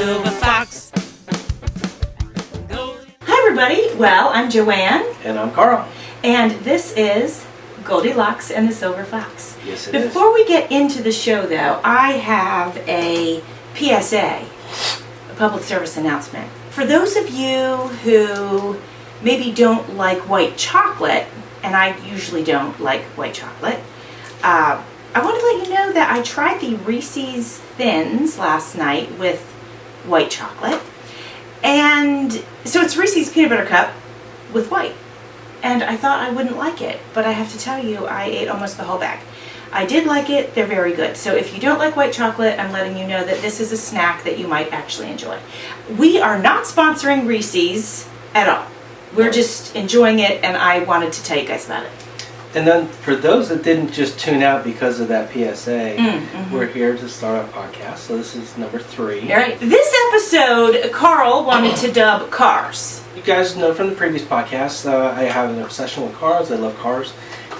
silver fox. Hi everybody, well, I'm Joanne. And I'm Carl. And this is Goldilocks and the Silver Fox. Yes, it is. Before we get into the show though, I have a PSA, a public service announcement. For those of you who maybe don't like white chocolate, and I usually don't like white chocolate, I want to let you know that I tried the Reese's Thins last night with white chocolate. And so it's Reese's peanut butter cup with white. And I thought I wouldn't like it, but I have to tell you, I ate almost the whole bag. I did like it, they're very good. So if you don't like white chocolate, I'm letting you know that this is a snack that you might actually enjoy. We are not sponsoring Reese's at all. We're just enjoying it, and I wanted to tell you guys about it. And then for those that didn't just tune out because of that PSA, we're here to start our podcast. So this is number 3. All right. This episode, Carl wanted to dub Cars. You guys know from the previous podcast, I have an obsession with cars. I love cars.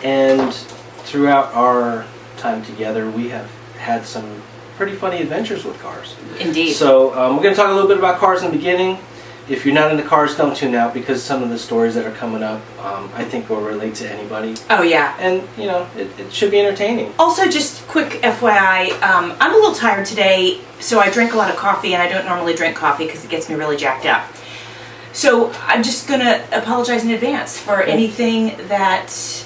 And throughout our time together, we have had some pretty funny adventures with cars. Indeed. So we're going to talk a little bit about cars in the beginning. If you're not into cars, don't tune out, because some of the stories that are coming up, I think will relate to anybody. Oh, yeah. And, you know, it should be entertaining. Also, just quick FYI, I'm a little tired today, so I drink a lot of coffee, and I don't normally drink coffee because it gets me really jacked up. So I'm just going to apologize in advance for anything that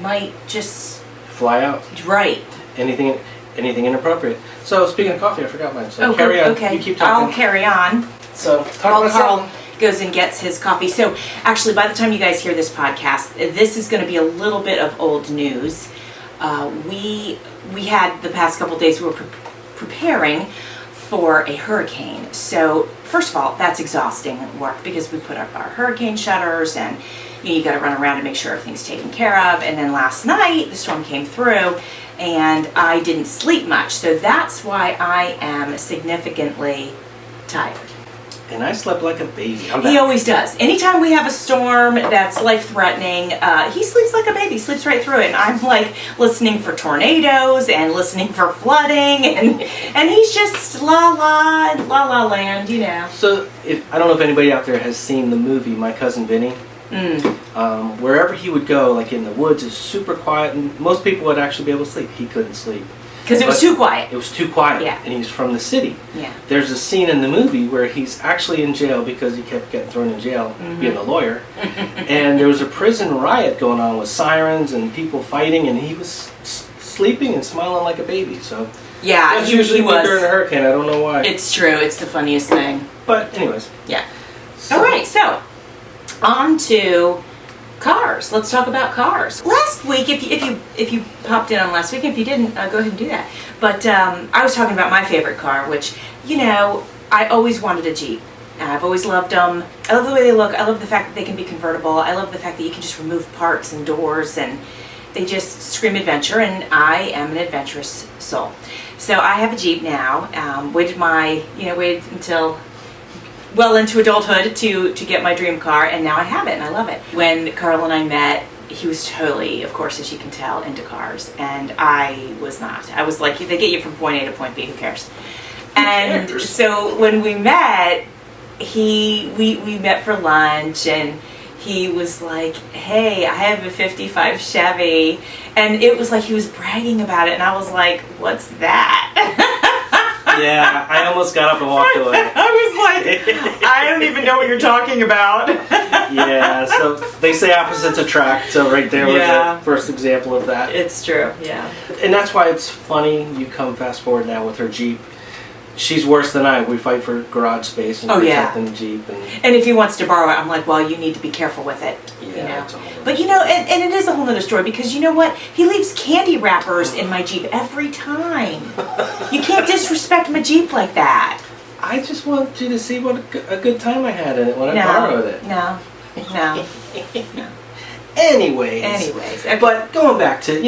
might just... Fly out. Right. Anything inappropriate. So, speaking of coffee, I forgot mine. So, carry on. Okay. You keep talking. I'll carry on. So, While Carl goes and gets his coffee. So, actually, by the time you guys hear this podcast, this is going to be a little bit of old news. We had the past couple days, we were preparing for a hurricane. So, first of all, that's exhausting work because we put up our hurricane shutters, and you got to run around to make sure everything's taken care of. And then last night, the storm came through, and I didn't sleep much. So that's why I am significantly tired. And I slept like a baby. He always does. Anytime we have a storm that's life-threatening, he sleeps like a baby, sleeps right through it. And I'm like listening for tornadoes and listening for flooding, and he's just la la land, you know. So, I don't know if anybody out there has seen the movie My Cousin Vinny. Wherever he would go, like in the woods, is super quiet, and most people would actually be able to sleep. He couldn't sleep. Because it was too quiet. It was too quiet. Yeah. And he's from the city. Yeah. There's a scene in the movie where he's actually in jail because he kept getting thrown in jail being a lawyer. And there was a prison riot going on with sirens and people fighting, and he was sleeping and smiling like a baby. So yeah, that's usually during a hurricane. I don't know why. It's true. It's the funniest thing. But anyways. Yeah. All right. So on to cars. Let's talk about cars. Last week, if you popped in on last week, if you didn't, go ahead and do that. But I was talking about my favorite car, which, you know, I always wanted a Jeep. I've always loved them. I love the way they look. I love the fact that they can be convertible. I love the fact that you can just remove parts and doors, and they just scream adventure, and I am an adventurous soul. So I have a Jeep now. Waited until well into adulthood to get my dream car, and now I have it, and I love it. When Carl and I met, he was totally, of course, as you can tell, into cars, and I was not. I was like, they get you from point A to point B, who cares? And so when we met, we met for lunch, and he was like, hey, I have a 55 Chevy, and it was like he was bragging about it, and I was like, what's that? Yeah, I almost got up and walked away. I was like, I don't even know what you're talking about. Yeah, so they say opposites attract, so right there was the first example of that. It's true, yeah. And that's why it's funny, you come fast forward now with her Jeep. She's worse than I. We fight for garage space and protecting the Jeep. And if he wants to borrow it, I'm like, well, you need to be careful with it. Yeah, you know? But you know, and it is a whole other story, because you know what? He leaves candy wrappers in my Jeep every time. You can't disrespect my Jeep like that. I just want you to see what a good time I had in it when I borrowed it. No. Anyways. But going back to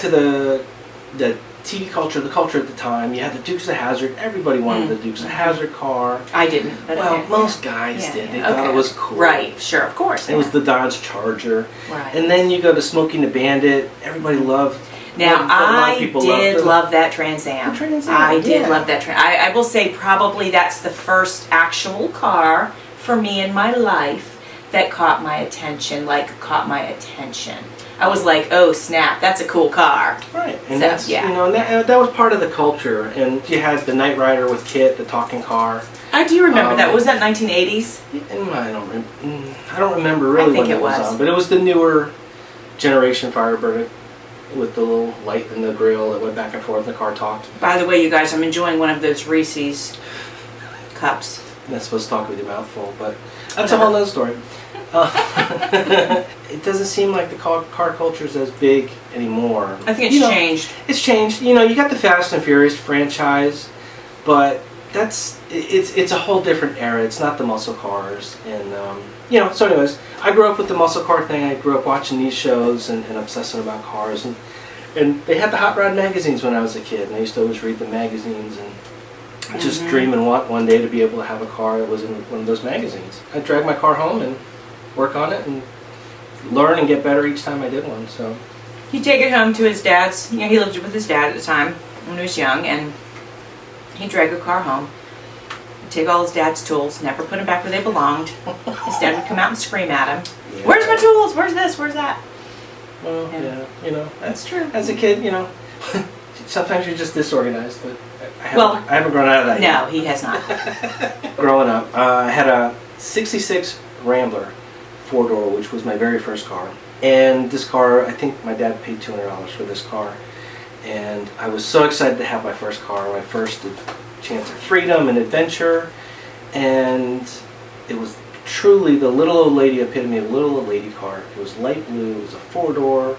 the TV culture, the culture at the time, you had the Dukes of Hazzard. Everybody wanted the Dukes of Hazzard car. I didn't. But well, most guys did. They thought it was cool. Right, sure, of course. It was the Dodge Charger. Right. And then you go to Smokey and the Bandit. Everybody loved Now, what a lot of people love that Trans Am. I did love that I will say probably that's the first actual car for me in my life that caught my attention. I was like, oh snap, that's a cool car. Right, and that's, you know, and that was part of the culture. And you had the Knight Rider with Kit, the talking car. I do remember that. Was that 1980s? I don't remember really when it was on, but it was the newer generation Firebird with the little light in the grill that went back and forth and the car talked. By the way, you guys, I'm enjoying one of those Reese's cups. I'm not supposed to talk with your mouth full, but that's a whole other story. It doesn't seem like the car culture is as big anymore. I think it's changed. It's changed. You know, you got the Fast and Furious franchise, but it's a whole different era. It's not the muscle cars, and you know. So, anyways, I grew up with the muscle car thing. I grew up watching these shows and obsessing about cars, and they had the Hot Rod magazines when I was a kid, and I used to always read the magazines and just dream and want one day to be able to have a car that was in one of those magazines. I'd drag my car home and work on it and learn and get better each time I did one. So he'd take it home to his dad's. You know, he lived with his dad at the time when he was young, and he'd drag a car home. He'd take all his dad's tools, never put them back where they belonged. His dad would come out and scream at him. Yeah. Where's my tools? Where's this? Where's that? Well, yeah, you know, that's true. As a kid, you know, sometimes you're just disorganized, but I haven't grown out of that yet. No, he has not. Growing up, I had a 66 Rambler 4-door, which was my very first car. And this car, I think my dad paid $200 for this car. And I was so excited to have my first car, my first chance of freedom and adventure. And it was truly the little old lady epitome of a little old lady car. It was light blue, it was a 4-door,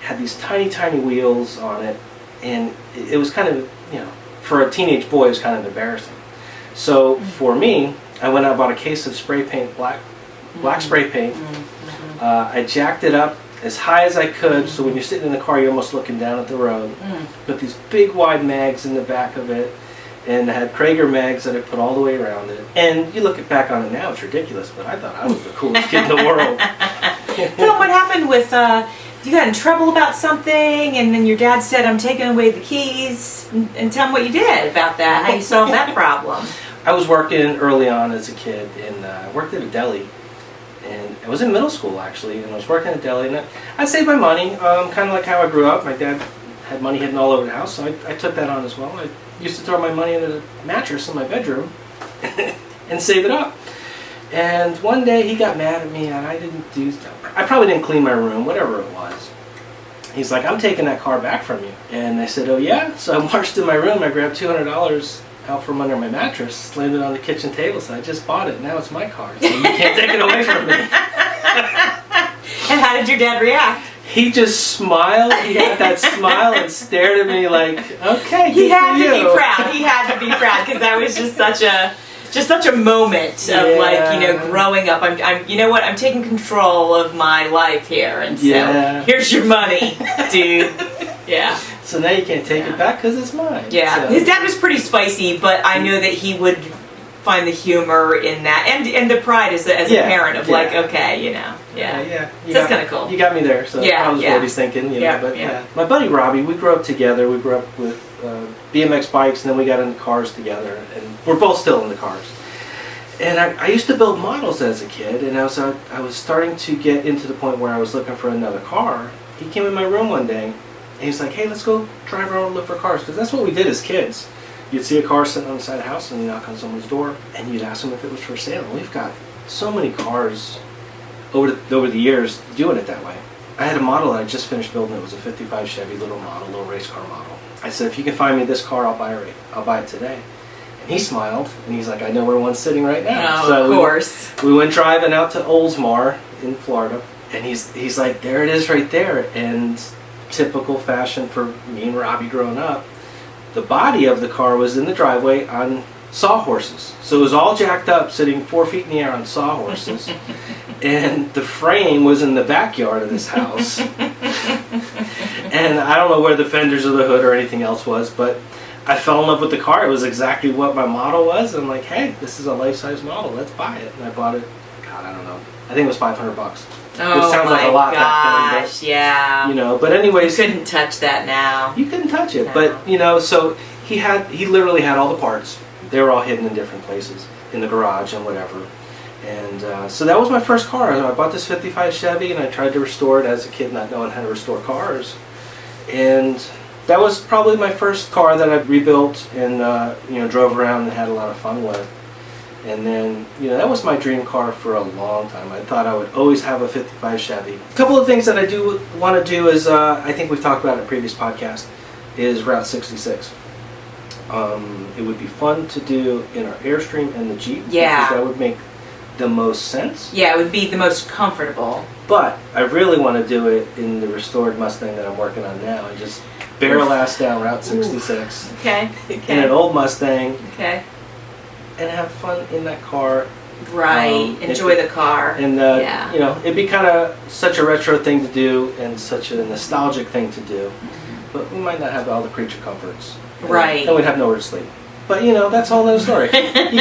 had these tiny, tiny wheels on it. And it was kind of, you know, for a teenage boy, it was kind of embarrassing. So for me, I went out and bought a case of spray paint, black spray paint. I jacked it up as high as I could, so when you're sitting in the car, you're almost looking down at the road. Put these big wide mags in the back of it, and I had Krager mags that I put all the way around it. And you look back on it now, it's ridiculous, but I thought I was the coolest kid in the world. So what happened with, you got in trouble about something, and then your dad said, I'm taking away the keys, and tell him what you did about that, how you solved that problem. I was working early on as a kid, and I worked at a deli. And I was in middle school, actually, and I was working at a deli, and I saved my money, kind of like how I grew up. My dad had money hidden all over the house, so I took that on as well. I used to throw my money into the mattress in my bedroom and save it up. And one day he got mad at me, and I probably didn't clean my room, whatever it was. He's like, I'm taking that car back from you. And I said, oh yeah? So I marched in my room, I grabbed $200 out from under my mattress, slammed it on the kitchen table, so I just bought it. Now it's my car, so you can't take it away from me. And how did your dad react? He just smiled. He had that smile and stared at me like, okay, he had to be proud. He had to be proud because that was just such a moment of like, you know, growing up. I'm you know what? I'm taking control of my life here, and so here's your money, dude. Yeah. So now you can't take it back because it's mine. Yeah. So. His dad was pretty spicy, but I know that he would find the humor in that, and the pride as a parent of like, okay, you know, yeah. So that's kind of cool. You got me there. So I was what he's thinking, you know. But my buddy Robbie, we grew up together. We grew up with BMX bikes, and then we got into cars together, and we're both still into cars. And I used to build models as a kid, and I was starting to get into the point where I was looking for another car. He came in my room one day, and he's like, hey, let's go drive around and look for cars, because that's what we did as kids. You'd see a car sitting on the side of the house, and you knock on someone's door, and you'd ask them if it was for sale. And we've got so many cars over the years doing it that way. I had a model that I just finished building. It was a 55 Chevy little race car model. I said, if you can find me this car, I'll buy it today. And he smiled, and he's like, I know where one's sitting right now. Oh, so of course. We went driving out to Oldsmar in Florida, and he's like, there it is right there. And typical fashion for me and Robbie growing up, the body of the car was in the driveway on sawhorses. So it was all jacked up, sitting 4 feet in the air on sawhorses. And the frame was in the backyard of this house. And I don't know where the fenders of the hood or anything else was, but I fell in love with the car. It was exactly what my model was. I'm like, hey, this is a life-size model. Let's buy it. And I bought it, God, I don't know. I think it was $500. Oh, which sounds like a lot back gosh, yeah. then, but anyways, You couldn't touch that now. you couldn't touch it. No. But, so he literally had all the parts. They were all hidden in different places, in the garage and whatever. And so that was my first car. I bought this 55 Chevy, and I tried to restore it as a kid, not knowing how to restore cars. And that was probably my first car that I rebuilt and, drove around and had a lot of fun with. And then, that was my dream car for a long time. I thought I would always have a 55 Chevy. A couple of things that I do want to do is, I think we've talked about in a previous podcast, is Route 66. It would be fun to do in our Airstream and the Jeep. Yeah. Because that would make the most sense. Yeah, it would be the most comfortable. But I really want to do it in the restored Mustang that I'm working on now, and just barrel ass down Route 66 Okay. in an old Mustang. Okay. And have fun in that car. Right. Enjoy the car. And, it'd be kind of such a retro thing to do and such a nostalgic thing to do. But we might not have all the creature comforts. Right. And we'd have nowhere to sleep. But, that's all another story. You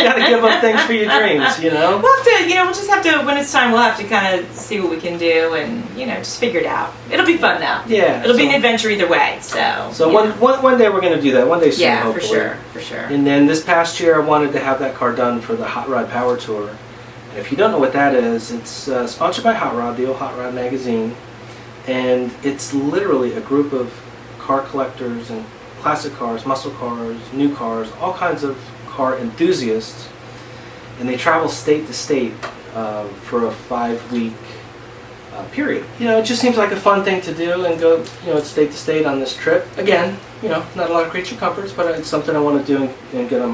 got to give up things for your dreams, We'll have to, we'll just have to, when it's time, we'll have to kind of see what we can do and, just figure it out. It'll be fun though. Yeah. It'll be an adventure either way, so. So one day we're going to do that. One day soon, yeah, hopefully. for sure. And then this past year, I wanted to have that car done for the Hot Rod Power Tour. And if you don't know what that is, it's sponsored by Hot Rod, the old Hot Rod magazine. And it's literally a group of car collectors and classic cars, muscle cars, new cars, all kinds of car enthusiasts. And they travel state to state for a 5-week period. It just seems like a fun thing to do and go, state to state on this trip. Again, not a lot of creature comforts, but it's something I want to do and get off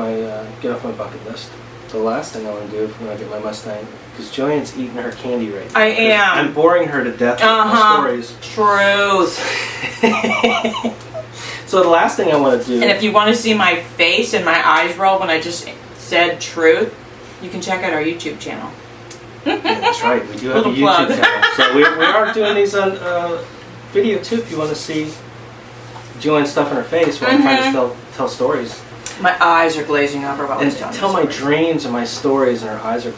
my bucket list. The last thing I want to do when I get my Mustang, because Joanne's eating her candy right now. I am. I'm boring her to death with my stories. Truth. So the last thing I want to do... And if you want to see my face and my eyes roll when I just said truth, you can check out our YouTube channel. Yeah, that's right. We do have a Little YouTube plug. channel. So we are doing these on video too if you want to see Joanne's stuff in her face while I'm trying to tell stories. My eyes are glazing over while I And was telling tell my stories. dreams and my stories, and her eyes are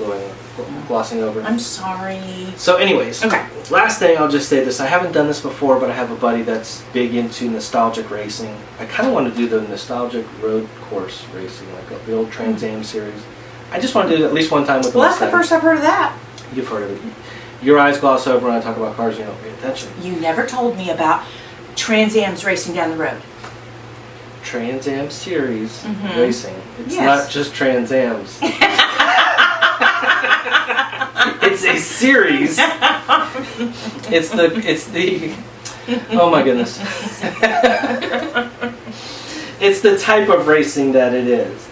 glossing over. I'm sorry. So anyways, Okay. Last thing, I'll just say this. I haven't done this before, but I have a buddy that's big into nostalgic racing. I kind of want to do the nostalgic road course racing, like the old Trans Am series. I just want to do it at least one time with Well, that's Mustang. the first I've heard of that. You've heard of it. Your eyes gloss over when I talk about cars, you don't pay attention. You never told me about Trans Am's racing down the road. Trans Am series racing. It's Yes. not just Trans Ams. It's a series. It's the oh my goodness. It's the type of racing that it is.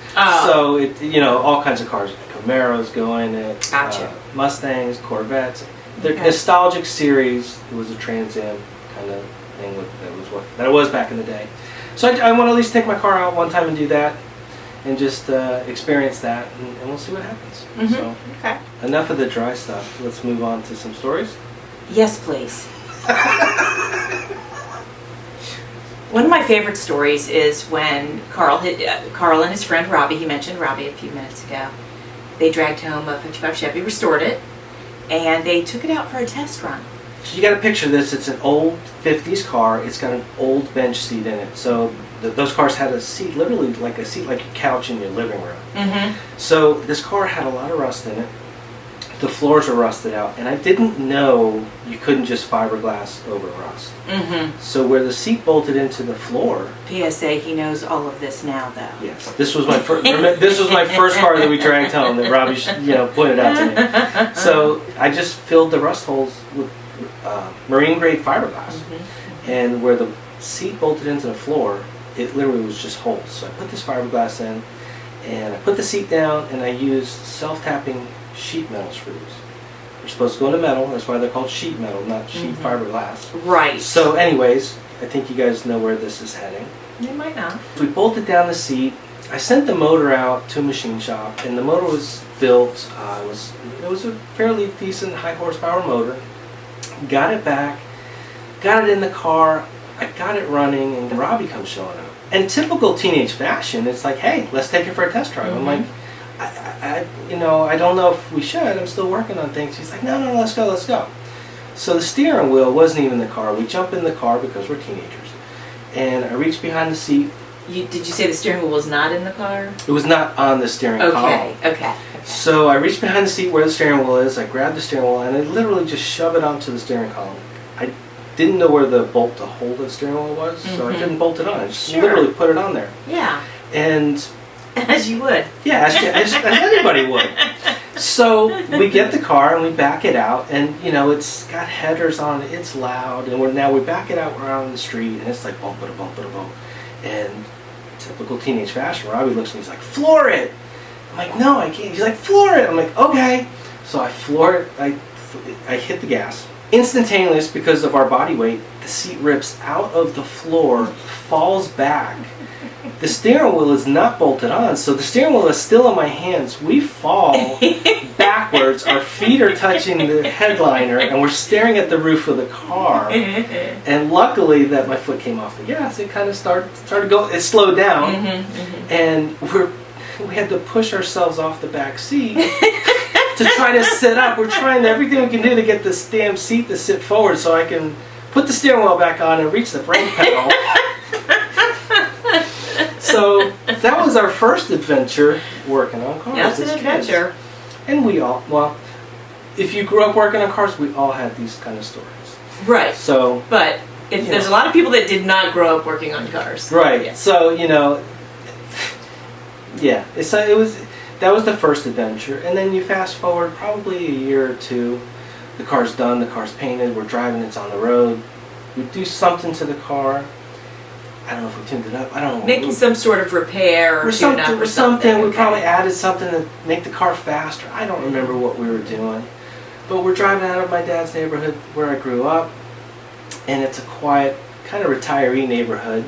So it all kinds of cars. Camaros go in it. Gotcha. Mustangs, Corvettes. The nostalgic series. It was a Trans Am kind of thing that it was back in the day. So I want to at least take my car out one time and do that, and just experience that, and we'll see what happens. So Okay. enough of the dry stuff. Let's move on to some stories. Yes, please. One of my favorite stories is when Carl and his friend Robbie, he mentioned Robbie a few minutes ago, they dragged home a 55 Chevy, restored it, and they took it out for a test run. So you got to picture this. It's an old 50s car. It's got an old bench seat in it. So those cars had a seat, literally like a seat like a couch in your living room. So this car had a lot of rust in it. The floors were rusted out, and I didn't know you couldn't just fiberglass over rust. So where the seat bolted into the floor. PSA, he knows all of this now, though. Yes, this was my first. This was my first car that we dragged home that Robbie, pointed out to me. So I just filled the rust holes with marine grade fiberglass, and where the seat bolted into the floor, it literally was just holes. So I put this fiberglass in, and I put the seat down, and I used self-tapping sheet metal screws. They're supposed to go into metal. That's why they're called sheet metal, not sheet fiberglass. Right. So, anyways, I think you guys know where this is heading. You might not. We bolted down the seat. I sent the motor out to a machine shop, and the motor was built. It was a fairly decent high horsepower motor. Got it back, got it in the car. I got it running, and Robbie comes showing up. In typical teenage fashion, it's like, hey, let's take it for a test drive. I'm like, I don't know if we should. I'm still working on things. He's like, no, let's go. So the steering wheel wasn't even in the car. We jump in the car because we're teenagers. And I reach behind the seat. Did you say the steering wheel was not in the car? It was not on the steering column. Okay. So I reach behind the seat where the steering wheel is. I grab the steering wheel and I literally just shove it onto the steering column. I didn't know where the bolt to hold the steering wheel was, so I didn't bolt it on. I just literally put it on there. Yeah. And as you would. Yeah, as anybody would. So we get the car and we back it out, and it's got headers on it. It's loud, and we back it out. We're out on the street, and it's like bump, bump, bump, bump, and typical teenage fashion. Robbie looks at me, he's like, "Floor it." I'm like, "No, I can't." He's like, "Floor it." I'm like, "Okay." So I floor it. I hit the gas. Instantaneous, because of our body weight, the seat rips out of the floor, falls back. The steering wheel is not bolted on, so the steering wheel is still in my hands. We fall backwards. Our feet are touching the headliner, and we're staring at the roof of the car. And luckily that my foot came off the gas, it kind of started going. It slowed down, and we had to push ourselves off the back seat to try to sit up. We're trying everything we can do to get this damn seat to sit forward so I can put the steering wheel back on and reach the brake pedal. So that was our first adventure working on cars. That's an adventure. And if you grew up working on cars, we all had these kind of stories. Right. So, but if there's a lot of people that did not grow up working on cars. Right. Yeah. So, that was the first adventure. And then you fast forward probably a year or two. The car's done, the car's painted, we're driving, it's on the road. We do something to the car. I don't know if we tuned it up. I don't know. Making some sort of repair or tune-up or something. We probably added something to make the car faster. I don't remember what we were doing. But we're driving out of my dad's neighborhood where I grew up. And it's a quiet, kind of retiree neighborhood.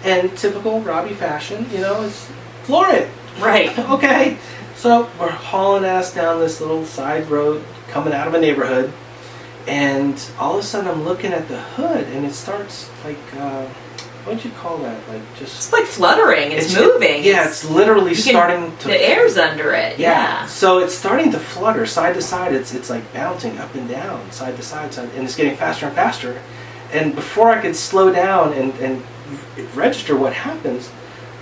And typical Robbie fashion, it's floor it. Right. Okay. So we're hauling ass down this little side road coming out of a neighborhood. And all of a sudden I'm looking at the hood and it starts like... what'd you call that? It's like fluttering. It's moving. It's literally starting to... The air's under it. Yeah. So it's starting to flutter side to side. It's like bouncing up and down, side to side, and it's getting faster and faster. And before I could slow down and register what happens,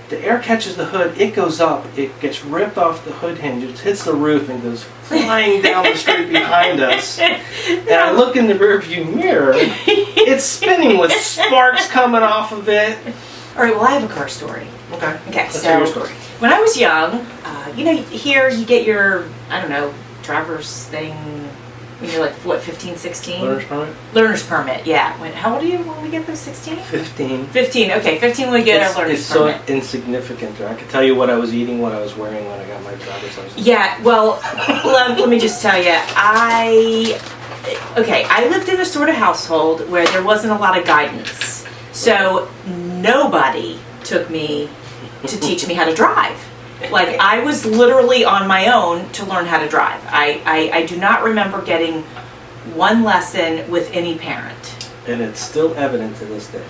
the air catches the hood, it goes up, it gets ripped off the hood hinges, hits the roof, and goes flying down the street behind us. And I look in the rearview mirror, it's spinning with sparks coming off of it. All right, well, I have a car story. Okay. Let's hear your story. When I was young, here you get your, driver's thing when you're like, 15, 16? Learner's permit? Learner's permit, yeah. How old are you when we get those, 16? 15. 15, okay. 15 we get our learner's permit. It's so insignificant. I could tell you what I was eating, what I was wearing when I got my driver's license. Yeah, well, let me just tell you, I lived in a sort of household where there wasn't a lot of guidance. So nobody took me to teach me how to drive. Like, I was literally on my own to learn how to drive. I do not remember getting one lesson with any parent. And it's still evident to this day.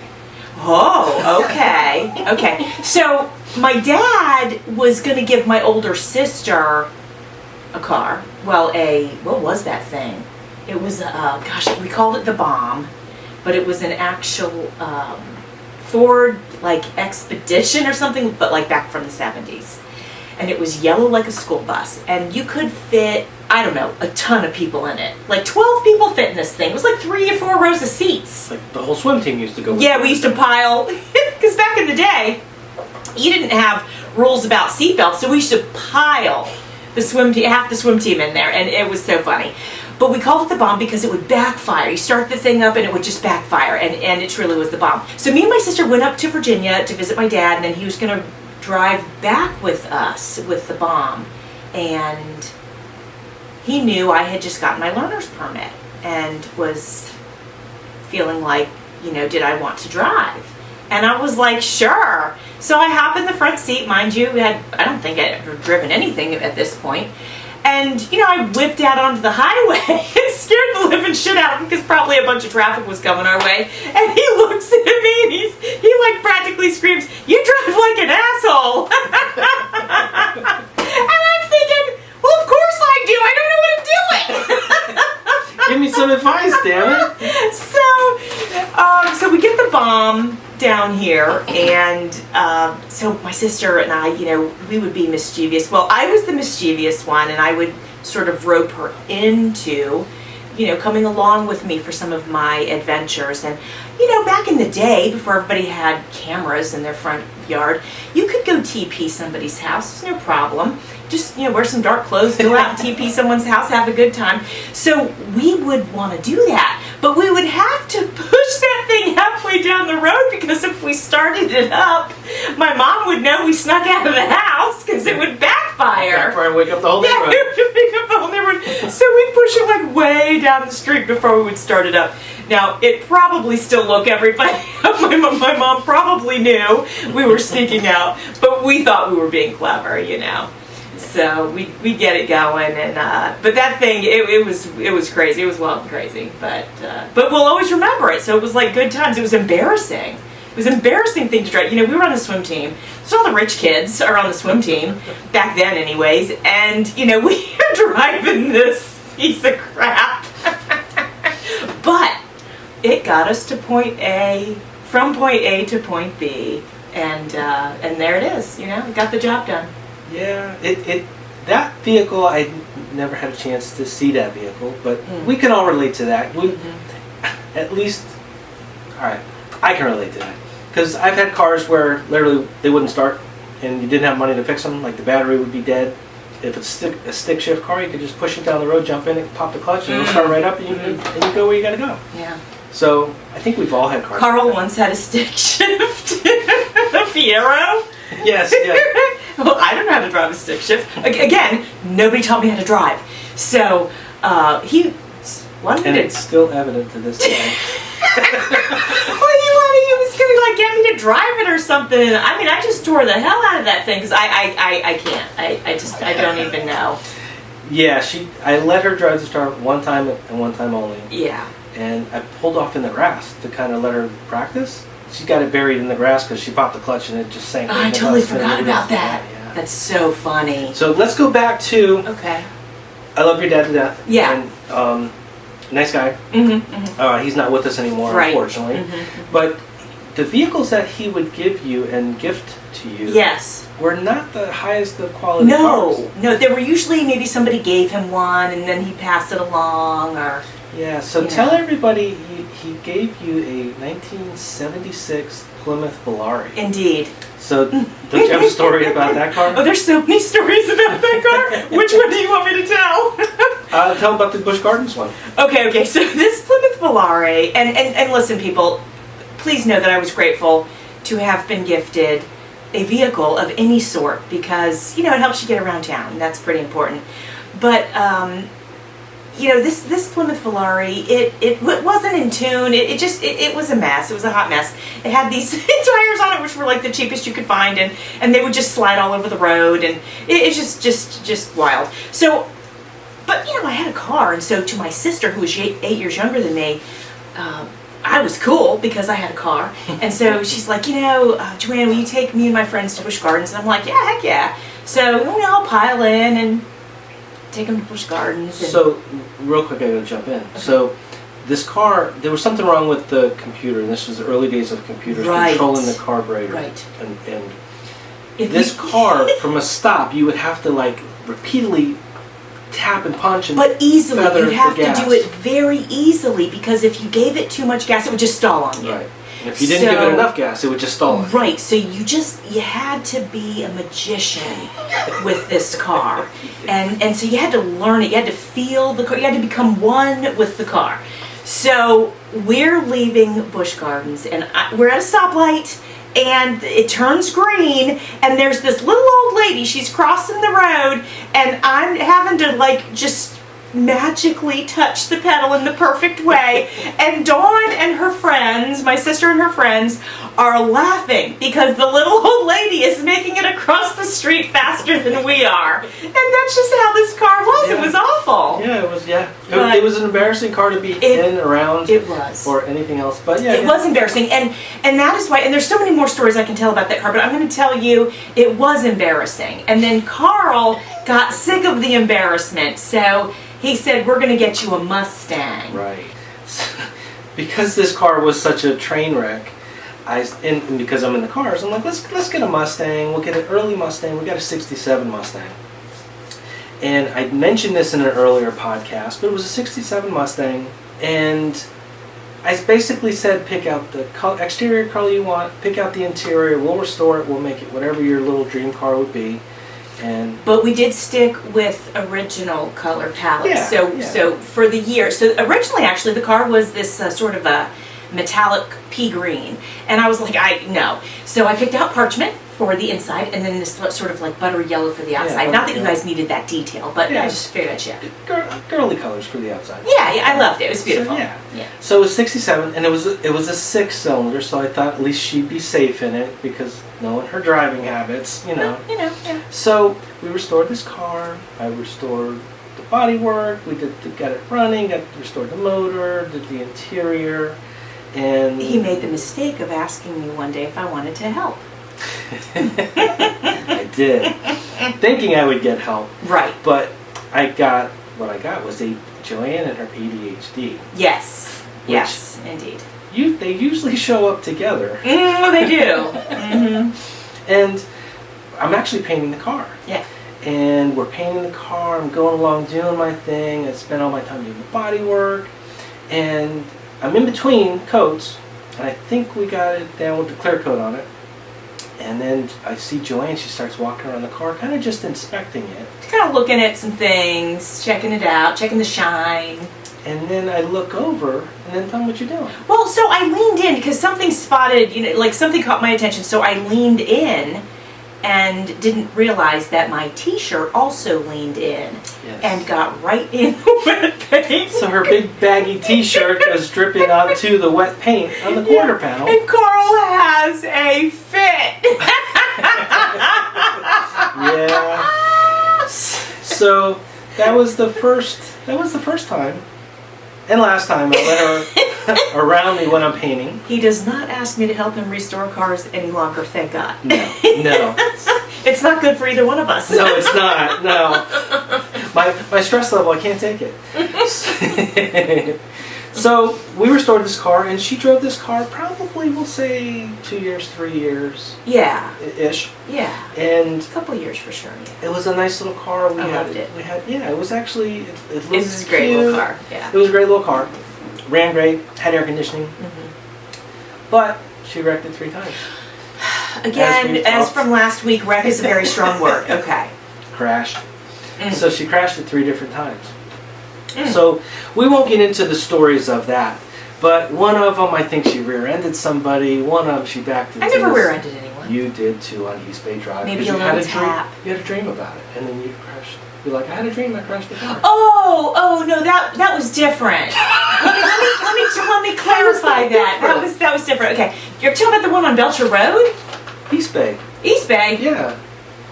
Oh, okay. Okay. So my dad was going to give my older sister a car. Well, what was that thing? It was, we called it the Bomb, but it was an actual Ford, Expedition or something, but back from the 70s. And it was yellow like a school bus. And you could fit, I don't know, a ton of people in it. 12 people fit in this thing. It was 3 or 4 rows of seats. The whole swim team used to go with Yeah, we used to pile, because back in the day, you didn't have rules about seatbelts, so we used to pile half the swim team in there, and it was so funny. But we called it the Bomb because it would backfire. You start the thing up and it would just backfire, and it truly was the bomb. So me and my sister went up to Virginia to visit my dad, and then he was going to drive back with us with the Bomb. And he knew I had just gotten my learner's permit and was feeling like, did I want to drive? And I was like, sure. So I hop in the front seat, mind you. I don't think I'd ever driven anything at this point. And, I whipped out onto the highway and scared the living shit out because probably a bunch of traffic was coming our way. And he looks at me and he practically screams, "You drive like an asshole." And I'm thinking, well, of course I do. I don't know what I'm doing. Give me some advice, damn it. together, and so my sister and I, we would be mischievous. Well, I was the mischievous one, and I would sort of rope her into, coming along with me for some of my adventures. And, back in the day, before everybody had cameras in their front yard, you could go TP somebody's house. There's no problem. Just, wear some dark clothes, go out and TP someone's house, have a good time. So we would want to do that. But we would have to push that thing halfway down the road, because if we started it up, my mom would know we snuck out of the house, because it would backfire. Backfire and wake up the whole neighborhood. Yeah, it would wake up the whole neighborhood. So we'd push it like way down the street before we would start it up. Now, it probably still woke everybody up. My mom probably knew we were sneaking out, but we thought we were being clever, So we get it going, and but that thing, it was crazy. It was wild and crazy, but we'll always remember it. So it was like good times. It was embarrassing. It was an embarrassing thing to drive. We were on a swim team, so all the rich kids are on the swim team back then, anyways. And we were driving this piece of crap, but it got us to point A, from point A to point B, and there it is. It got the job done. Yeah, that vehicle, I never had a chance to see that vehicle, but we can all relate to that. At least, all right, I can relate to that. Because I've had cars where literally they wouldn't start, and you didn't have money to fix them, like the battery would be dead. If it's a stick shift car, you could just push it down the road, jump in, and pop the clutch, and it'll start right up, and you go where you gotta go. Yeah. So, I think we've all had cars. Carl once had a stick shift, a Fiero. Yes, yeah. Well, I don't know how to drive a stick shift. Again, nobody taught me how to drive. So, he wanted and to... it's still evident to this day. He was going to get me to drive it or something. I just tore the hell out of that thing, because I can't. I don't even know. Yeah, I let her drive the car one time and one time only. Yeah. And I pulled off in the grass to kind of let her practice. She got it buried in the grass because she popped the clutch and it just sank. I totally forgot about that. Yeah. That's so funny. So let's go back to... Okay. I love your dad to death. Yeah. And, nice guy. He's not with us anymore, right. Unfortunately. But the vehicles that he would give you and gift to you... Yes. Were not the highest of quality cars. No, they were usually maybe somebody gave him one and then he passed it along, or... Yeah, so tell everybody he gave you a 1976 Plymouth Volare. Indeed. So, don't you have a story about that car? Oh, there's so many stories about that car. Which one do you want me to tell? Tell about the Busch Gardens one. Okay, so this Plymouth Volare, and listen people, please know that I was grateful to have been gifted a vehicle of any sort, because, it helps you get around town, and that's pretty important. But, this Plymouth Volare, it wasn't in tune. It was a mess. It was a hot mess. It had these tires on it, which were like the cheapest you could find, and they would just slide all over the road, and it's just wild. So, but I had a car, and so to my sister, who was 8 years younger than me, I was cool because I had a car, and so she's like, Joanne, will you take me and my friends to Busch Gardens? And I'm like, yeah, heck yeah. So I'll pile in and take them to Busch Gardens. So, real quick, I gotta jump in. Okay. So, this car, there was something wrong with the computer, and this was the early days of computers controlling the carburetor. Right. And this car, from a stop, you would have to repeatedly tap and punch and but easily, you'd have to gas. do it very easily, because if you gave it too much gas, it would just stall on you. Right. And if you didn't give it enough gas, it would just stall. Right. So you had to be a magician with this car, and so you had to learn it. You had to feel the car. You had to become one with the car. So we're leaving Busch Gardens, and we're at a stoplight. And it turns green, and there's this little old lady. She's crossing the road, and I'm having to just magically touch the pedal in the perfect way. And Dawn and her friends, my sister and her friends, are laughing because the little old lady is making it across the street faster than we are. And that's just how this car was. Yeah. It was awful. Yeah, it was. Yeah, it was an embarrassing car to be in, around. It was. Or anything else, but yeah, it was embarrassing, and that is why. And there's so many more stories I can tell about that car, but I'm going to tell you it was embarrassing. And then Carl got sick of the embarrassment, so he said, "We're going to get you a Mustang." Right. Because this car was such a train wreck, and because I'm in the cars, I'm like, let's get a Mustang. We'll get an early Mustang. We got a '67 Mustang. And I mentioned this in an earlier podcast, but it was a '67 Mustang, and I basically said, pick out the exterior color you want, pick out the interior, we'll restore it, we'll make it whatever your little dream car would be. But we did stick with original color palette. Yeah, so for the year, so originally actually the car was this sort of a metallic pea green, and I was like, no. So I picked out parchment for the inside, and then this sort of like buttery yellow for the outside. Yeah, Not that you guys needed that detail, but Yeah. I just figured I'd share. Girly colors for the outside. Yeah, I loved it. It was beautiful. So, So it was '67, and it was a 6-cylinder. So I thought at least she'd be safe in it because knowing her driving habits, Yeah. So we restored this car. I restored the bodywork. We got it running. Restored the motor. Did the interior, and He made the mistake of asking me one day if I wanted to help. I did, thinking I would get help. Right. But what I got was Joanne and her ADHD. Yes. Yes, indeed. They usually show up together. They do. Mm-hmm. And I'm actually painting the car. Yeah. And we're painting the car. I'm going along doing my thing. I spend all my time doing the body work. And I'm in between coats. And I think we got it down with the clear coat on it. And then I see Joanne. She starts walking around the car, kind of just inspecting it. Kind of looking at some things, checking it out, checking the shine. And then I look over, and then tell me what you're doing. Well, so I leaned in because something spotted, like something caught my attention. So I leaned in and didn't realize that my t-shirt also leaned in and got right in the wet paint. So her big baggy t-shirt was dripping onto the wet paint on the quarter panel. And Carl has a fit. Yeah. So that was the first time. And last time I let her around me when I'm painting. He does not ask me to help him restore cars any longer, thank God. No. It's not good for either one of us. No, it's not. No. My stress level, I can't take it. So we restored this car, and she drove this car probably, we'll say, 2 years, 3 years. Yeah. Ish. Yeah. And a couple years for sure. Yeah. it was a nice little car. I loved it. It was actually. It was a great little car. Yeah. It was a great little car. Ran great. Had air conditioning. Mm-hmm. But she wrecked it 3 times. Again, as from last week, wreck is a very strong word. Okay. Crashed. Mm. So she crashed it 3 different times. So we won't get into the stories of that. But one of them, I think she rear-ended somebody. One of them, she backed into. I never rear-ended anyone. You did too on East Bay Drive. Maybe a little tap. You had a dream about it, and then you crashed. You're like, I had a dream. I crashed the car. Oh no, that was different. let me clarify that. That was different. Okay, you're talking about the one on Belcher Road? East Bay. East Bay. Yeah.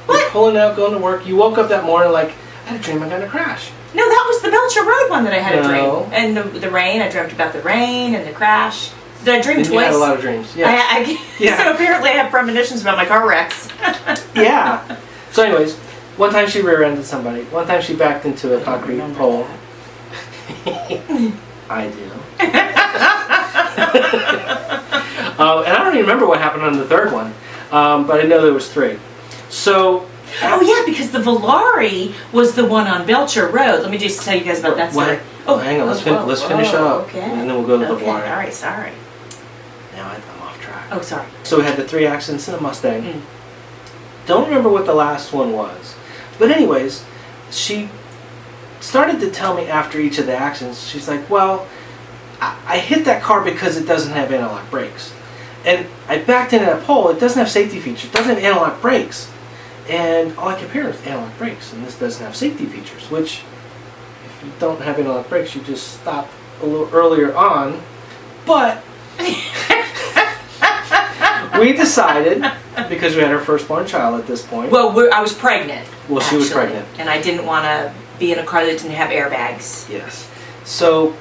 What? You're pulling out, going to work. You woke up that morning like, I had a dream I'm going to crash. No, that was the Belcher Road one that I had a No. dream. And the rain, I dreamt about the rain and the crash. Did I dream Then twice? You had a lot of dreams. Yeah. Yeah. So apparently I have premonitions about my car wrecks. Yeah. So anyways, one time she rear-ended somebody. One time she backed into a concrete pole. I do. And I don't even remember what happened on the third one. But I know there was 3. So... Oh yeah, because the Volare was the one on Belcher Road. Let me just tell you guys about that story. Hang on, let's finish up, okay. and then we'll go to the Volare. All right, sorry. Now I'm off track. Oh, sorry. So we had the 3 accidents in a Mustang. Mm. Don't remember what the last one was. But anyways, she started to tell me after each of the accidents, she's like, well, I hit that car because it doesn't have anti-lock brakes. And I backed into that pole, it doesn't have safety features, it doesn't have anti-lock brakes. And all I kept hearing is anti-lock brakes, and this doesn't have safety features, which, if you don't have anti-lock brakes, you just stop a little earlier on. But we decided, because we had our firstborn child at this point. Well, I was pregnant. Well, she was pregnant. And I didn't want to be in a car that didn't have airbags. Yes. So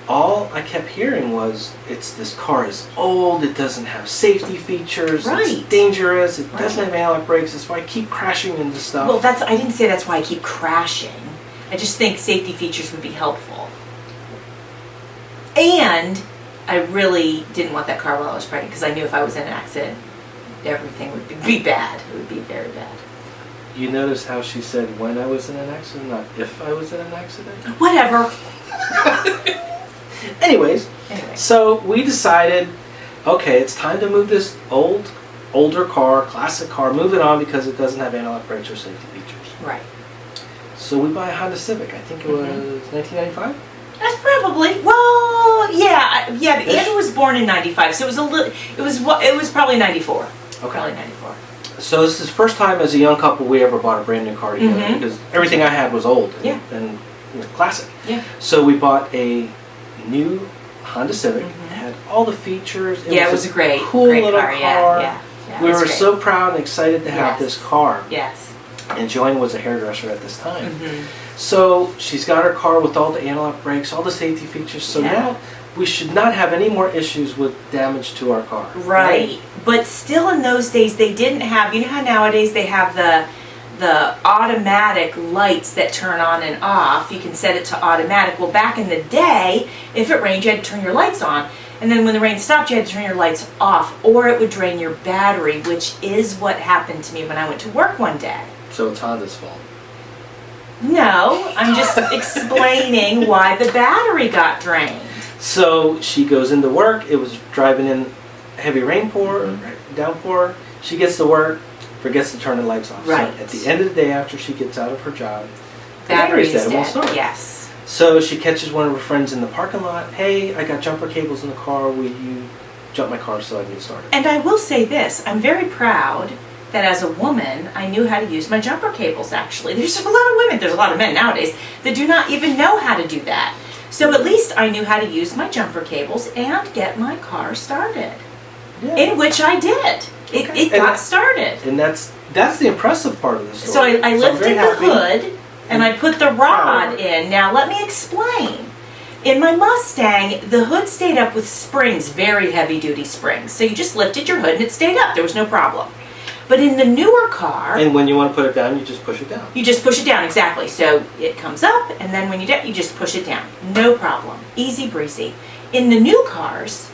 all I kept hearing was, this car is old, it doesn't have safety features, it's dangerous, it doesn't have anti-lock brakes, that's why I keep crashing into stuff. Well, I didn't say that's why I keep crashing. I just think safety features would be helpful. And I really didn't want that car while I was pregnant because I knew if I was in an accident, everything would be bad. It would be very bad. You notice how she said when I was in an accident, not if I was in an accident? Whatever. Anyways, so we decided, okay, it's time to move this older car, classic car, move it on because it doesn't have anti-lock brakes or safety features. Right. So we buy a Honda Civic. I think it was 1995. That's probably, well, yeah. But Andrew was born in '95, so it was probably '94. Okay. Probably '94. So this is the first time as a young couple we ever bought a brand new car together because everything I had was old and classic. Yeah. So we bought a new Honda Civic. It had all the features. It was a great little car. Yeah, we were so proud and excited to have this car. Yes. And Joanne was a hairdresser at this time. So she's got her car with all the anti-lock brakes, all the safety features. So now we should not have any more issues with damage to our car. Right. But still in those days they didn't have, you know how nowadays they have the automatic lights that turn on and off. You can set it to automatic. Well, back in the day, if it rained, you had to turn your lights on. And then when the rain stopped, you had to turn your lights off or it would drain your battery, which is what happened to me when I went to work one day. So it's Honda's fault. No, I'm just explaining why the battery got drained. So she goes into work. It was driving in heavy downpour. She gets to work, forgets to turn the lights off. Right. So at the end of the day, after she gets out of her job, Battery's dead. It won't dead. start. Yes. So she catches one of her friends in the parking lot. Hey, I got jumper cables in the car. Will you jump my car so I can get started? And I will say this, I'm very proud that as a woman, I knew how to use my jumper cables, actually. There's a lot of women, there's a lot of men nowadays, that do not even know how to do that. So at least I knew how to use my jumper cables and get my car started. Yeah. In which I did. It got started. And that's the impressive part of the story. So I lifted the hood and I put the rod in. Now let me explain. In my Mustang, the hood stayed up with springs, very heavy duty springs. So you just lifted your hood and it stayed up. There was no problem. But in the newer car... And when you want to put it down, you just push it down. You just push it down, exactly. So it comes up, and then when you just push it down. No problem. Easy breezy. In the new cars,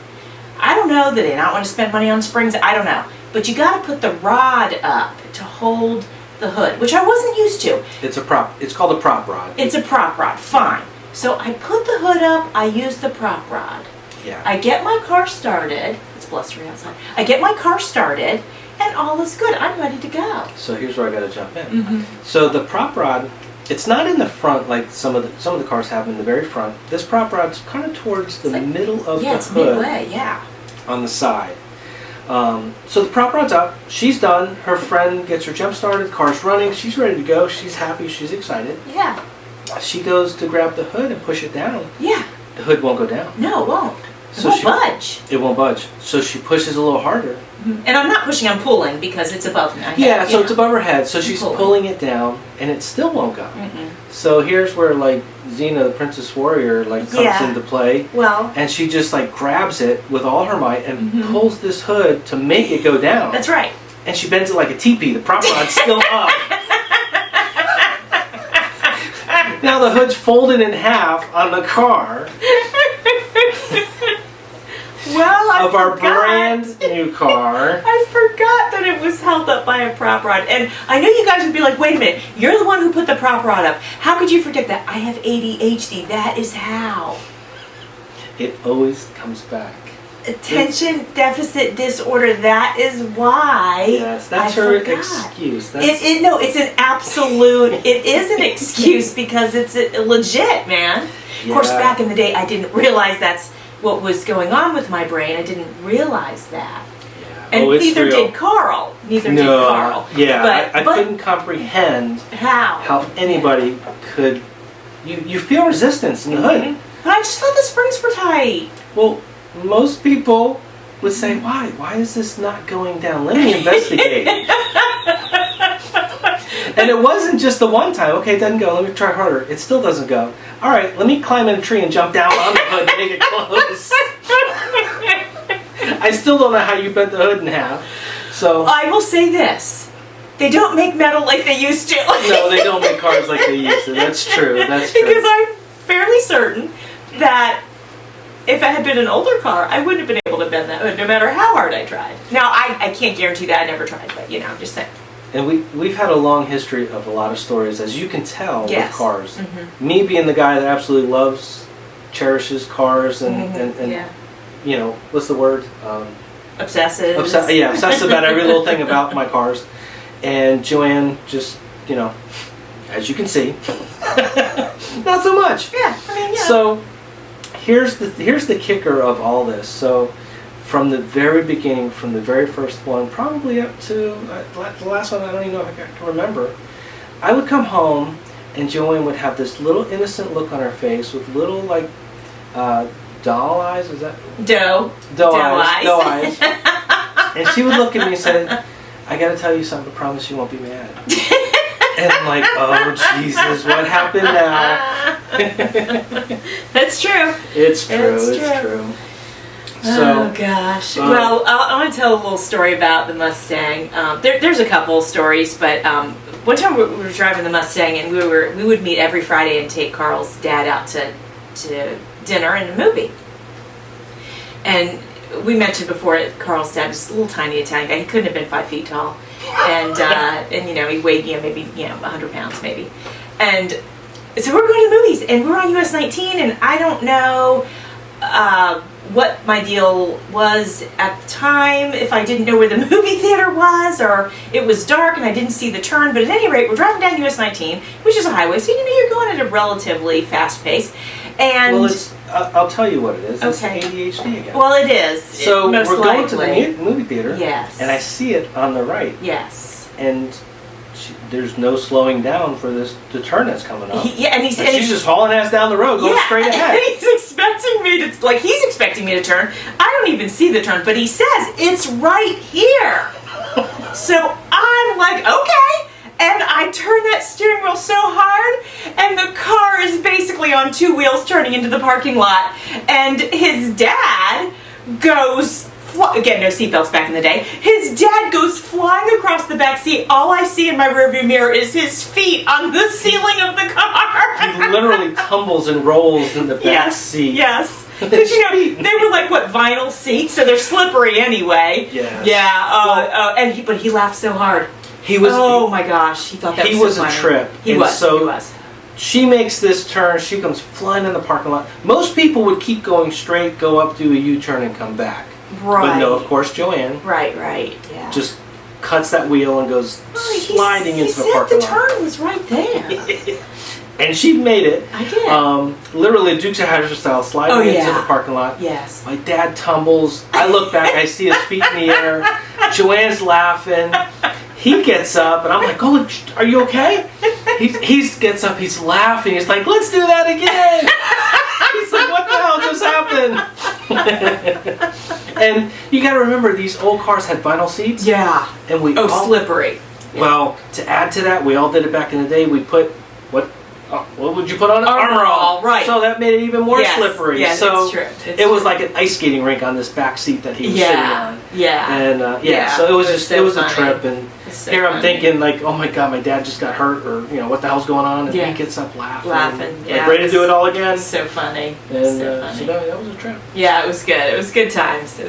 I don't know, that they not want to spend money on springs, I don't know. But you got to put the rod up to hold the hood, which I wasn't used to. It's a prop. It's called a prop rod. It's a prop rod, fine. So I put the hood up, I use the prop rod. Yeah. I get my car started. It's blustery outside. I get my car started. And all is good. I'm ready to go. So here's where I got to jump in. So the prop rod, it's not in the front like some of the cars have in the very front. This prop rod's kind of towards the middle of the hood. It's midway, yeah. On the side. So the prop rod's up. She's done. Her friend gets her jump started. Car's running. She's ready to go. She's happy. She's excited. Yeah. She goes to grab the hood and push it down. Yeah. The hood won't go down. No, it won't. It won't budge. It won't budge. So she pushes a little harder. And I'm not pushing, I'm pulling because it's above my head. Yeah, so it's above her head. So she's pulling it down, and it still won't go. So here's where, like, Xena, the Princess Warrior, like, comes into play. Well. And she just, like, grabs it with all her might and pulls this hood to make it go down. That's right. And she bends it like a teepee. The prop rod's still up. Now the hood's folded in half on the car. Well, I of our brand new car. I forgot that it was held up by a prop rod. And I knew you guys would be like, wait a minute, you're the one who put the prop rod up. How could you forget that? I have ADHD. That is how. It always comes back. Attention deficit disorder. That is why. Yes, that's her excuse. No, it's an absolute, it is an excuse because it's legit, man. Yeah. Of course, back in the day, I didn't realize that's what was going on with my brain. I didn't realize that. Yeah. And neither did Carl. Neither did Carl. Yeah, I couldn't comprehend how anybody could. You feel resistance in the hood. But I just thought the springs were tight. Well, most people would say, why? Why is this not going down? Let me investigate. And it wasn't just the one time. Okay, it doesn't go. Let me try harder. It still doesn't go. All right, let me climb in a tree and jump down on the hood to make it close. I still don't know how you bent the hood in half. So I will say this. They don't make metal like they used to. No, they don't make cars like they used to. That's true. That's true. Because I'm fairly certain that if it had been an older car, I wouldn't have been able to bend that hood no matter how hard I tried. Now, I can't guarantee that. I never tried, but I'm just saying. And we've had a long history of a lot of stories, as you can tell, yes. with cars. Mm-hmm. Me being the guy that absolutely loves, cherishes cars, and what's the word? Obsessive. Obsessive about every little thing about my cars. And Joanne just, as you can see, not so much. Yeah, So here's the kicker of all this. So from the very beginning, from the very first one, probably up to the last one, I don't even know if I can remember, I would come home and Joanne would have this little innocent look on her face with little doll eyes. Is that? Doe eyes. And she would look at me and say, I gotta tell you something, I promise you won't be mad. And I'm like, oh Jesus, what happened now? That's true. It's true. So, oh gosh. Well, I want to tell a little story about the Mustang. There's a couple stories, but one time we were driving the Mustang, and we would meet every Friday and take Carl's dad out to dinner and a movie. And we mentioned before, Carl's dad was a little tiny Italian guy. He couldn't have been 5 feet tall, and he weighed maybe 100 pounds maybe. And so we were going to the movies, and we were on US 19, and I don't know what my deal was at the time, if I didn't know where the movie theater was, or it was dark and I didn't see the turn. But at any rate, we're driving down US 19, which is a highway, so you're going at a relatively fast pace. And well, I'll tell you what it is. Okay. It's ADHD again. Well, it is. So most we're going to likely. the movie theater. Yes. And I see it on the right. Yes. And there's no slowing down for the turn that's coming up. And she's just hauling ass down the road, going straight ahead. And he's expecting me to turn. I don't even see the turn, but he says it's right here. So I'm like, okay. And I turn that steering wheel so hard, and the car is basically on 2 wheels turning into the parking lot. And his dad goes, again, no seatbelts back in the day. His dad goes flying across the back seat. All I see in my rearview mirror is his feet on the ceiling of the car. He literally tumbles and rolls in the back seat. Yes. Because they were like vinyl seats, so they're slippery anyway. Yes. Yeah. But he laughed so hard. Oh my gosh, he thought that was so funny. A trip. He was. She makes this turn. She comes flying in the parking lot. Most people would keep going straight, go up, do a U-turn, and come back. Right. But no, of course, Joanne. Right. Yeah. Just cuts that wheel and goes sliding into the parking lot. The turn was right there. And she made it. I did. Literally Dukes of Hazzard style, sliding into the parking lot. Yes. My dad tumbles. I look back. I see his feet in the air. Joanne's laughing. He gets up, and I'm like, "Oh, are you okay?" He gets up. He's laughing. He's like, "Let's do that again." He's like, "What the hell just happened?" And you got to remember, these old cars had vinyl seats. Yeah. And slippery. Well, to add to that, we all did it back in the day. We put what would you put on it? Armor all, right. So that made it even more slippery. Yes, so it's true. It was like an ice skating rink on this back seat that he was sitting on. Yeah. And so it was a trip. And here I'm thinking like, oh my God, my dad just got hurt, or what the hell's going on? And he gets up laughing, like ready to do it all again. So funny. And so that was a trip. Yeah, it was good. It was good times.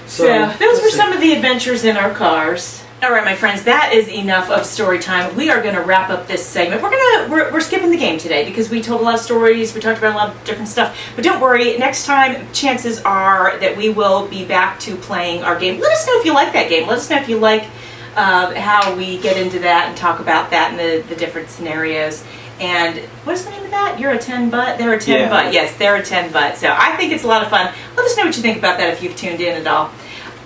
So those were some of the adventures in our cars. All right, my friends, that is enough of story time. We are going to wrap up this segment. We're skipping the game today because we told a lot of stories. We talked about a lot of different stuff. But don't worry, next time, chances are that we will be back to playing our game. Let us know if you like that game. Let us know if you like how we get into that and talk about that and the different scenarios. And what's the name of that? You're a 10 butt? They're a 10 butt. Yes, they're a 10 butt. So I think it's a lot of fun. Let us know what you think about that if you've tuned in at all.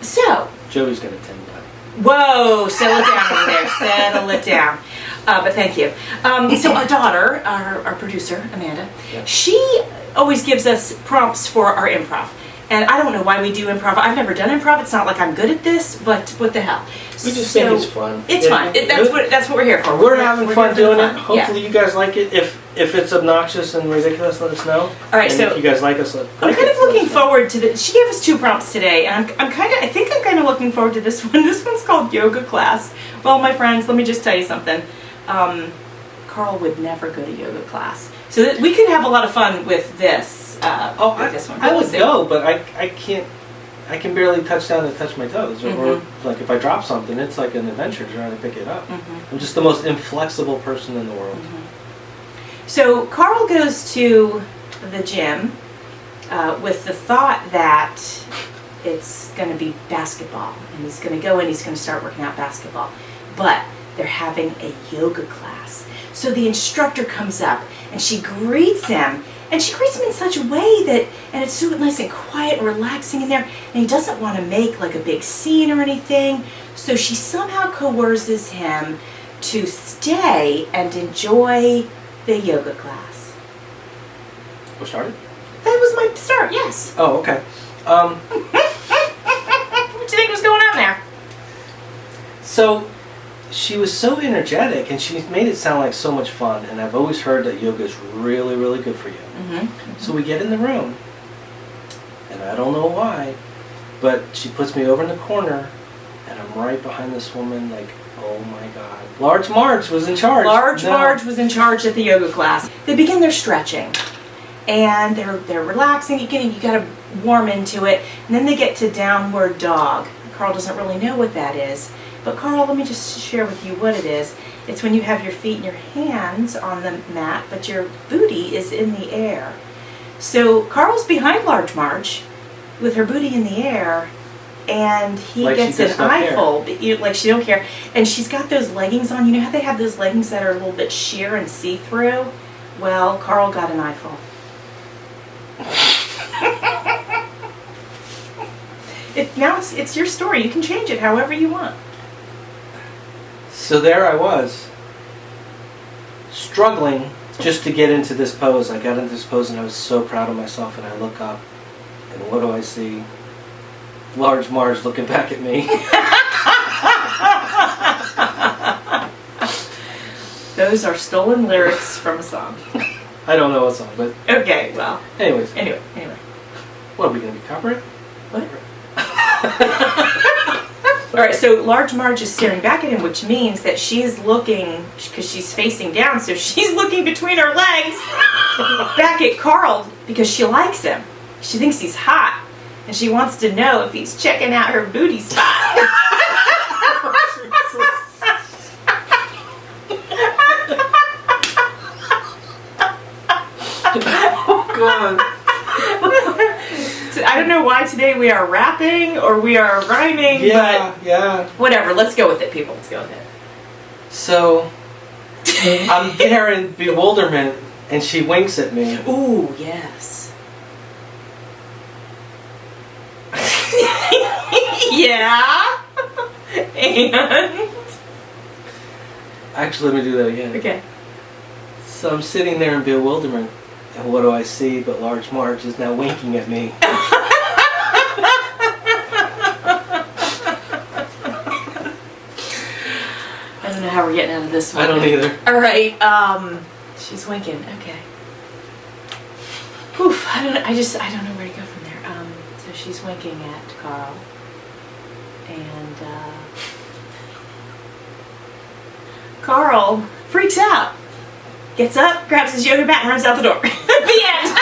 So. Joey's got a 10 butt. Whoa, settle it down over there. Settle it down. But thank you. So our daughter, our producer, Amanda, she always gives us prompts for our improv. And I don't know why we do improv. I've never done improv. It's not like I'm good at this, but what the hell. We just think it's fun. It's fun. That's what we're here for. We're having fun doing it. Hopefully you guys like it. If it's obnoxious and ridiculous, let us know. All right, and if you guys like us, I'm kind of looking forward to this. She gave us 2 prompts today, and I think I'm kind of looking forward to this one. This one's called Yoga Class. Well, my friends, let me just tell you something. Carl would never go to yoga class. So we could have a lot of fun with this with this one? I would go, but I can't. I can barely touch down to touch my toes, or like if I drop something, it's like an adventure trying to pick it up. I'm just the most inflexible person in the world. So Carl goes to the gym with the thought that it's going to be basketball, and he's going to go in, he's going to start working out basketball, but they're having a yoga class. So the instructor comes up and she greets him, and she greets him in such a way that, and it's so nice and quiet and relaxing in there, and he doesn't want to make like a big scene or anything, so she somehow coerces him to stay and enjoy the yoga class. What started? That was my start, yes. Oh, okay. What do you think was going on there? So, she was so energetic, and she made it sound like so much fun, and I've always heard that yoga is really, really good for you. So we get in the room, and I don't know why, but she puts me over in the corner, and I'm right behind this woman, like, oh my God. Large Marge was in charge. Marge was in charge at the yoga class. They begin their stretching, and they're relaxing. You got to warm into it, and then they get to downward dog. Carl doesn't really know what that is, but Carl, let me just share with you what it is. It's when you have your feet and your hands on the mat, but your booty is in the air. So Carl's behind Large Marge with her booty in the air, and he like gets an eyeful, like she don't care. And she's got those leggings on. You know how they have those leggings that are a little bit sheer and see-through? Well, Carl got an eyeful. Now it's your story. You can change it however you want. So there I was, struggling just to get into this pose. I got into this pose, and I was so proud of myself, and I look up, and what do I see? Large Marge looking back at me. Those are stolen lyrics from a song. I don't know what song, but... Okay, well... Anyways. Anyway. What, are we going to be copyright? What? Alright, so Large Marge is staring back at him, which means that she's looking, because she's facing down, so she's looking between her legs back at Carl because she likes him. She thinks he's hot, and she wants to know if he's checking out her booty spot. Oh, God. I don't know why today we are rapping or we are rhyming, but whatever. Let's go with it, people. Let's go with it. So, I'm there in bewilderment, and she winks at me. Ooh, yes. Yeah. And? Actually, let me do that again. Okay. So I'm sitting there in bewilderment, and what do I see but Large Marge is now winking at me. I don't know how we're getting out of this one. I don't either. All right. She's winking. Okay. Oof. I don't know where to go from there. So she's winking at Carl, and Carl freaks out, gets up, grabs his yoga mat, and runs out the door. The end.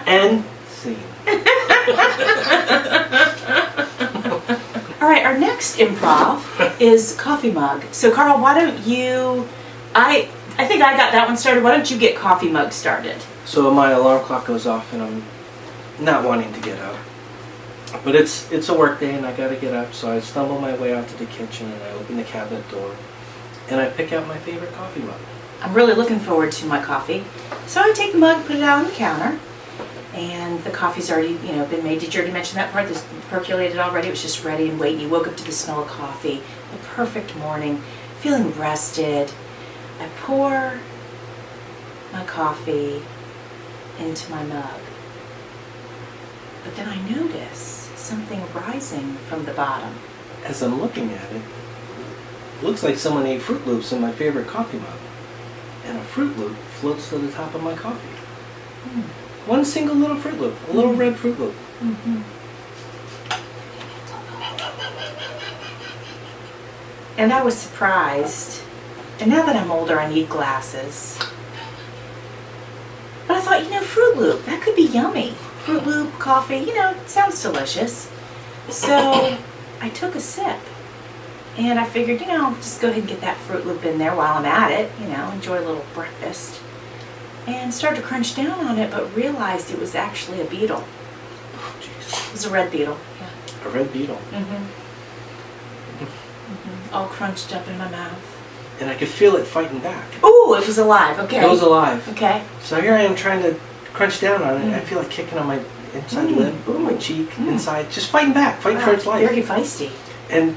End scene. All right, our next improv is coffee mug. So Carl, why don't you, I think I got that one started. Why don't you get coffee mug started? So my alarm clock goes off, and I'm not wanting to get up. But it's a work day, and I gotta get up, so I stumble my way out to the kitchen, and I open the cabinet door, and I pick out my favorite coffee mug. I'm really looking forward to my coffee. So I take the mug, put it out on the counter, and the coffee's already, been made. Did you already mention that part? This percolated already. It was just ready and waiting. You woke up to the smell of coffee. The perfect morning, feeling rested. I pour my coffee into my mug. But then I notice something rising from the bottom. As I'm looking at it, looks like someone ate Fruit Loops in my favorite coffee mug. And a Fruit Loop floats to the top of my coffee. One single little Fruit Loop, a little red Fruit Loop. And I was surprised And now that I'm older, I need glasses. But I thought, Fruit Loop, that could be yummy. Fruit Loop, coffee, it sounds delicious. So I took a sip. And I figured, I'll just go ahead and get that Fruit Loop in there while I'm at it, enjoy a little breakfast. And started to crunch down on it, but realized it was actually a beetle. Oh, jeez. It was a red beetle. Yeah. A red beetle. All crunched up in my mouth. And I could feel it fighting back. Ooh, it was alive. Okay. It was alive. Okay. So here I am trying to crunch down on it. I feel like kicking on my inside lip, my cheek, inside, just fighting back, fighting for its life. Very feisty. And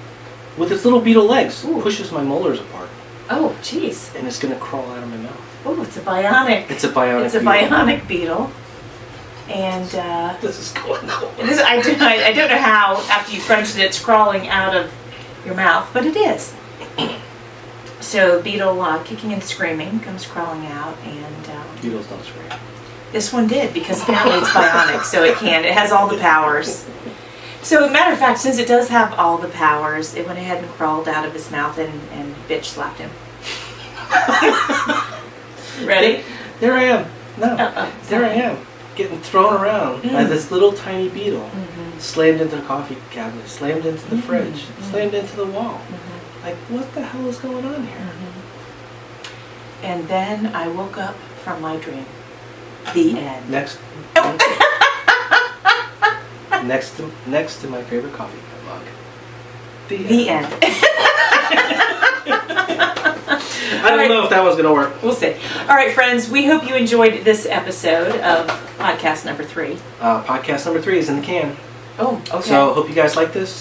with its little beetle legs, Ooh. pushes my molars apart. Oh, jeez. And it's going to crawl out of my mouth. Oh, it's a bionic. It's a bionic It's a beetle. bionic beetle. And This is going on. I don't know how after you crunched it, it's crawling out of your mouth, but it is. So beetle kicking and screaming comes crawling out, and Beetles don't scream. this one did because apparently it's bionic, so it has all the powers. So, as a matter of fact, since it does have all the powers, it went ahead and crawled out of his mouth and bitch slapped him. Ready? There I am. No. There I am. Getting thrown around by this little tiny beetle. Slammed into the coffee cabinet, slammed into the fridge, slammed into the wall. Like, what the hell is going on here? And then I woke up from my dream. The end. Next to my favorite coffee mug. The end. I don't know if that was going to work. We'll see. All right, friends, we hope you enjoyed this episode of podcast number 3. Podcast number 3 is in the can. Oh, okay. So, hope you guys like this.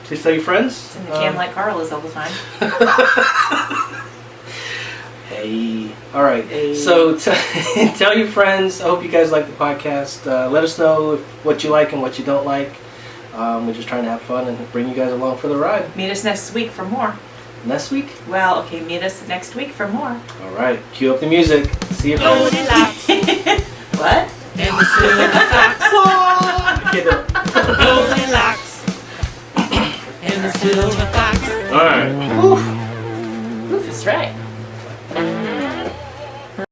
Please tell your friends. It's in the can like Carl is all the time. Hey. All right. Hey. So, tell your friends. I hope you guys like the podcast. Let us know what you like and what you don't like. We're just trying to have fun and bring you guys along for the ride. Meet us next week for more. Next week? Well, okay, meet us next week for more. All right. Cue up the music. See you, friends. What? And the silver fox. Get it. Goldilocks. And the silver fox. All right. Oof is right.